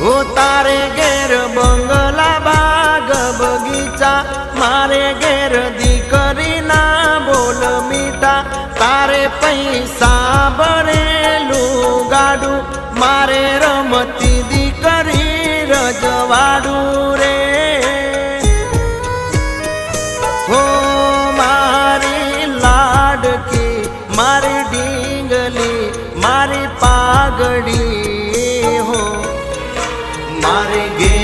हो तारे घेर बंगला बाग बगीचा मारे घेर दीकरी ना बोल मीठा तारे पैसा भरेलू गाडू मारे रमती दीकरी रजवाडू रे हो मारी लाडकी मारी डींगली मारी पागड़ी हो मारे गे